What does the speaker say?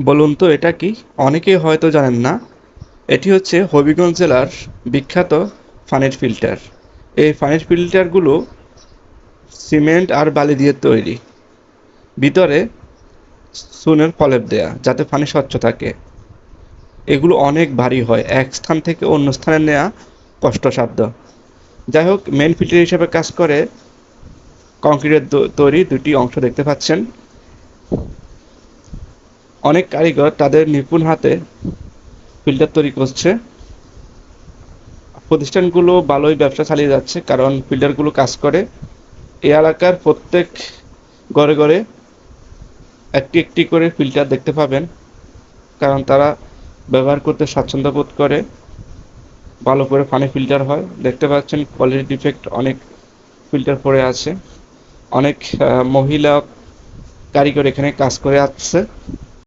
বলুন তো এটা কি? অনেকেই হয়তো জানেন না। এটি হচ্ছে হবিগঞ্জ জেলার বিখ্যাত পানির ফিল্টার। এই পানির ফিল্টারগুলো সিমেন্ট আর বালি দিয়ে তৈরি। ভিতরে চুনের প্রলেপ দেয়া যাতে পানি স্বচ্ছ থাকে। এগুলো অনেক ভারী হয়, এক স্থান থেকে অন্য স্থানে নেওয়া কষ্টসাধ্য। যাই হোক, মেইন ফিল্টার হিসেবে কাজ করে কংক্রিটের তৈরি দুটি অংশ দেখতে পাচ্ছেন। অনেক কারিগর তাদের নিপুণ হাতে ফিল্টার তৈরি করছে। প্রতিষ্ঠানগুলো ভালোই ব্যবসা চালিয়ে যাচ্ছে কারণ ফিল্টারগুলো কাজ করে। এই এলাকার প্রত্যেক ঘরে ঘরে একটি একটি করে ফিল্টার দেখতে পাবেন, কারণ তারা ব্যবহার করতে স্বাচ্ছন্দ্য বোধ করে। ভালো করে পানি ফিল্টার হয়, দেখতে পাচ্ছেন কোয়ালিটি ডিফেক্ট অনেক ফিল্টার পড়ে আছে। অনেক মহিলা কারিগর এখানে কাজ করে আসছে।